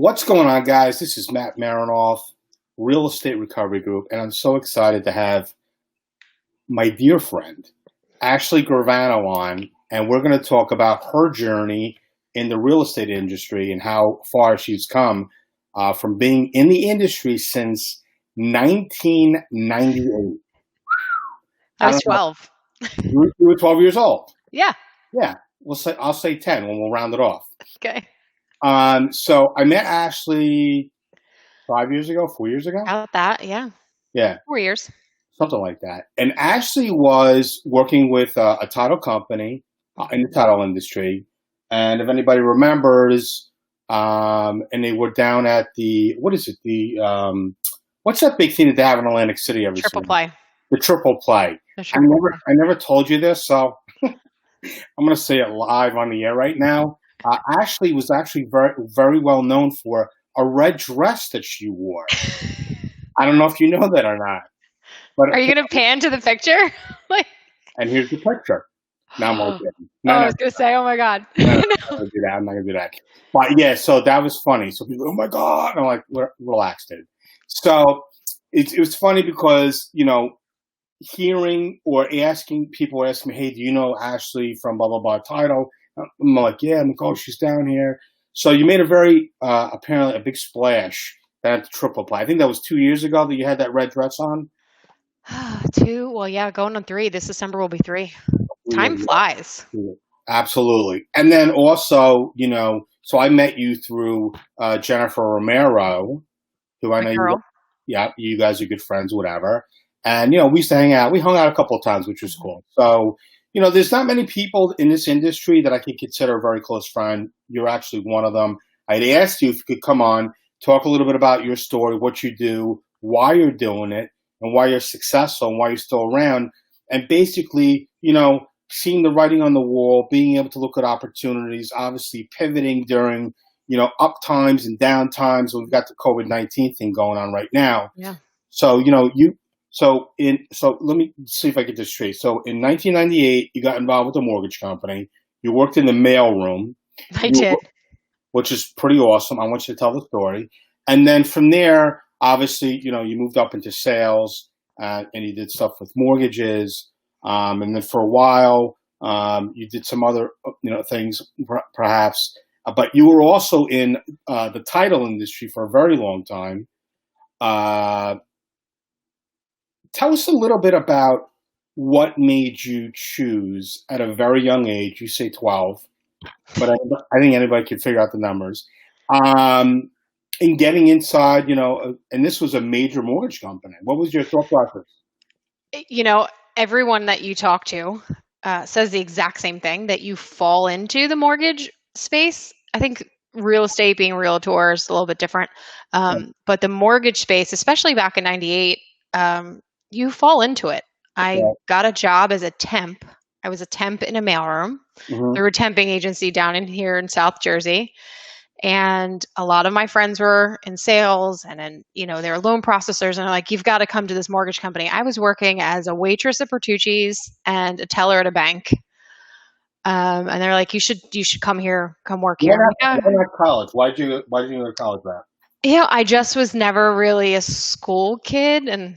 What's going on, guys? This is Matt Marinoff, Real Estate Recovery Group, and I'm so excited to have my dear friend, Ashley Gravano, on, and we're going to talk about her journey in the real estate industry and how far she's come from being in the industry since 1998. I was 12. You were 12 years old. Yeah. Yeah. I'll say 10 when we'll round it off. Okay. So I met Ashley 5 years ago, 4 years ago. About that, yeah. Yeah. 4 years. Something like that. And Ashley was working with a title company in the title industry. And if anybody remembers, and they were down at what's that big thing that they have in Atlantic City every Triple season? play. The triple play. I never told you this, so I'm going to say it live on the air right now. Ashley was actually very, very well known for a red dress that she wore. I don't know if you know that or not. But are you going to pan to the picture? And here's the picture. Now I'm okay. I was going to say, oh my God. No, I'm not going to do that. But yeah, so that was funny. So people, oh my God. And I'm like, relax, dude. So it was funny because, hearing or people asking me, hey, do you know Ashley from blah, blah, blah title? I'm like, yeah. I'm like, oh, she's down here. So you made a very, apparently a big splash at the triple play. I think that was 2 years ago that you had that red dress on. 2? Well, yeah, going on 3. This December will be 3. Time flies. Absolutely. And then also, so I met you through Jennifer Romero, who I know you guys are good friends, whatever. And, we used to hang out. We hung out a couple of times, which was cool. So, there's not many people in this industry that I can consider a very close friend. You're actually one of them. I'd asked you if you could come on, talk a little bit about your story, what you do, why you're doing it, and why you're successful and why you're still around. And basically, seeing the writing on the wall, being able to look at opportunities, obviously pivoting during, up times and down times. We've got the COVID-19 thing going on right now. Yeah. So, so let me see if I get this straight. So in 1998, you got involved with a mortgage company. You worked in the mailroom. I did. Which is pretty awesome. I want you to tell the story. And then from there, obviously, you moved up into sales and you did stuff with mortgages. And then for a while, you did some other, things perhaps. But you were also in the title industry for a very long time. Tell us a little bit about what made you choose at a very young age. You say 12, but I think anybody can figure out the numbers. In getting inside, and this was a major mortgage company. What was your thought process? Everyone that you talk to says the exact same thing, that you fall into the mortgage space. I think real estate, being realtor, is a little bit different. But the mortgage space, especially back in 98, you fall into it. I got a job as a temp. I was a temp in a mailroom. Mm-hmm. They were a temping agency down in here in South Jersey. And a lot of my friends were in sales and they were loan processors, and they're like, you've got to come to this mortgage company. I was working as a waitress at Bertucci's and a teller at a bank. And they're like, you should come here, come work here. Why not college? Why did you go to college, Matt? I just was never really a school kid. And,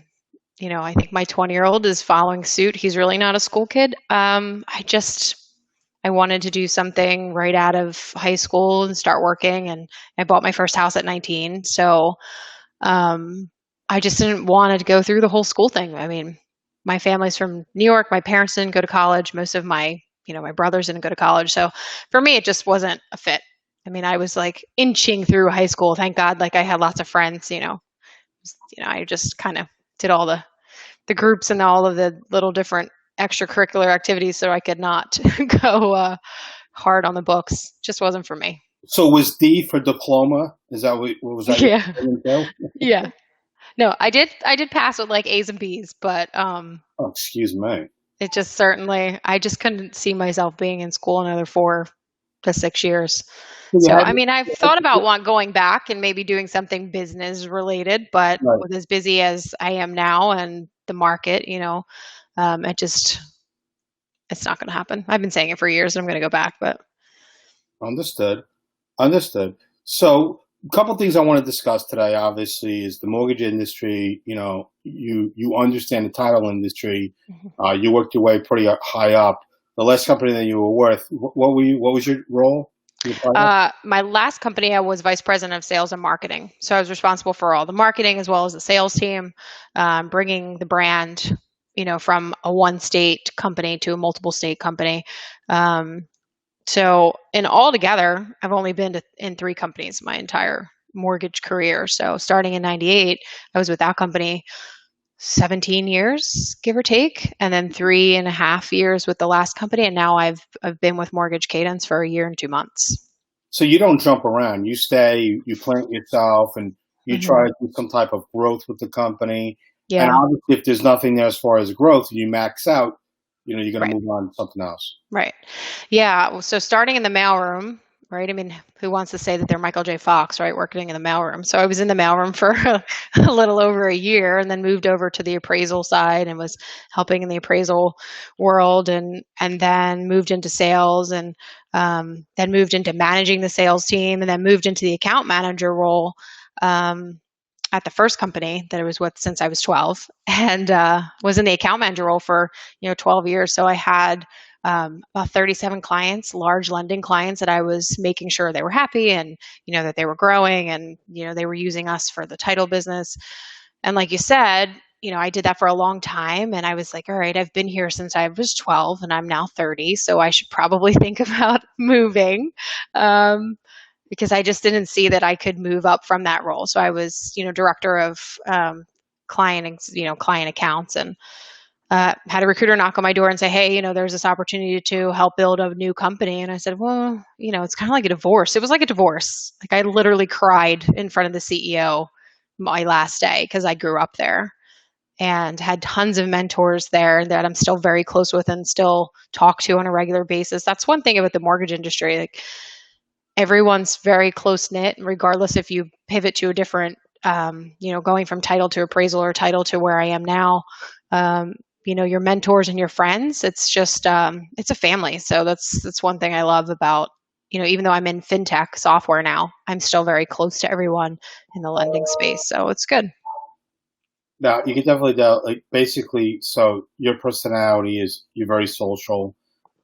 I think my 20-year-old is following suit. He's really not a school kid. I wanted to do something right out of high school and start working. And I bought my first house at 19. So I just didn't want to go through the whole school thing. I mean, my family's from New York. My parents didn't go to college. Most of my brothers didn't go to college. So for me, it just wasn't a fit. I mean, I was like inching through high school. Thank God. Like I had lots of friends, I just kind of did all the groups and all of the little different extracurricular activities so I could not go hard on the books. Just wasn't for me. So was D for diploma? Is that what was that? Yeah. Yeah. No, I did pass with like A's and B's, but oh, excuse me. It just I just couldn't see myself being in school another 4 to 6 years. So, I mean, I've thought about going back and maybe doing something business related, but with as busy as I am now and the market, it's not going to happen. I've been saying it for years and I'm going to go back, but. Understood. So couple things I want to discuss today, obviously, is the mortgage industry. You understand the title industry. You worked your way pretty high up. The last company that you were with, what was your role? Your title? My last company, I was vice president of sales and marketing. So I was responsible for all the marketing as well as the sales team, bringing the brand, from a one state company to a multiple state company. So in all together, I've only been in three companies my entire mortgage career. So starting in 98, I was with that company 17 years, give or take, and then 3.5 years with the last company. And now I've been with Mortgage Cadence for a year and 2 months. So you don't jump around. You stay, you plant yourself, and you try Hmm. to do some type of growth with the company. And Yeah, obviously, if there's nothing there as far as growth, you max out. You're going to right. move on to something else. Right. Yeah. So starting in the mailroom, right? I mean, who wants to say that they're Michael J. Fox, right? Working in the mailroom. So I was in the mailroom for a little over a year and then moved over to the appraisal side and was helping in the appraisal world and then moved into sales and then moved into managing the sales team and then moved into the account manager role. Um, at the first company that I was with since I was 12 and was in the account manager role for 12 years. So I had about 37 clients, large lending clients that I was making sure they were happy and that they were growing and they were using us for the title business. And like you said, I did that for a long time and I was like, all right, I've been here since I was 12 and I'm now 30, so I should probably think about moving. Um, because I just didn't see that I could move up from that role. So I was, director of client accounts, and had a recruiter knock on my door and say, "Hey, there's this opportunity to help build a new company." And I said, "Well, it's kind of like a divorce." It was like a divorce. Like I literally cried in front of the CEO my last day because I grew up there and had tons of mentors there that I'm still very close with and still talk to on a regular basis. That's one thing about the mortgage industry. Like everyone's very close knit, regardless if you pivot to a different, going from title to appraisal or title to where I am now. Your mentors and your friends. It's just it's a family. So that's one thing I love about even though I'm in fintech software now, I'm still very close to everyone in the lending space. So it's good. Now, you can definitely tell, like, basically, so your personality is you're very social,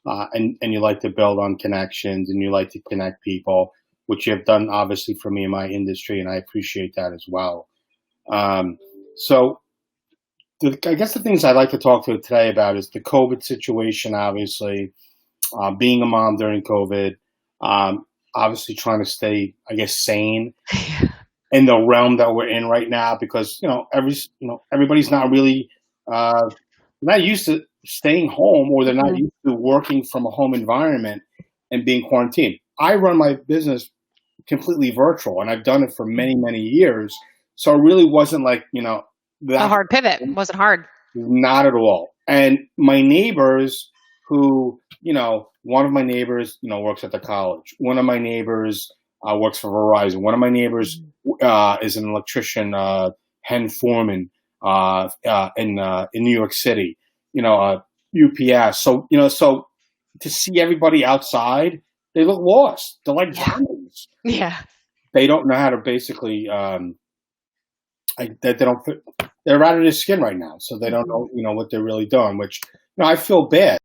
and you like to build on connections and you like to connect people, which you have done obviously for me in my industry, and I appreciate that as well. Um, so, I guess the things I'd like to talk to you today about is the COVID situation, obviously, being a mom during COVID, um, obviously trying to stay, I guess, sane in the realm that we're in right now because everybody's not really uh, not used to staying home or they're not Mhm. used to working from a home environment and being quarantined. I run my business completely virtual and I've done it for many years, so it really wasn't like A that. hard pivot wasn't hard. Not at all. And my neighbors, one of my neighbors, works at the college. One of my neighbors works for Verizon. One of my neighbors is an electrician, Hen Foreman, in New York City. UPS. So to see everybody outside, they look lost. They're like Yeah. zombies. Yeah. They don't know how to basically. That they don't. They're out of their skin right now, so they don't Mhm. know what they're really doing. Which I feel bad.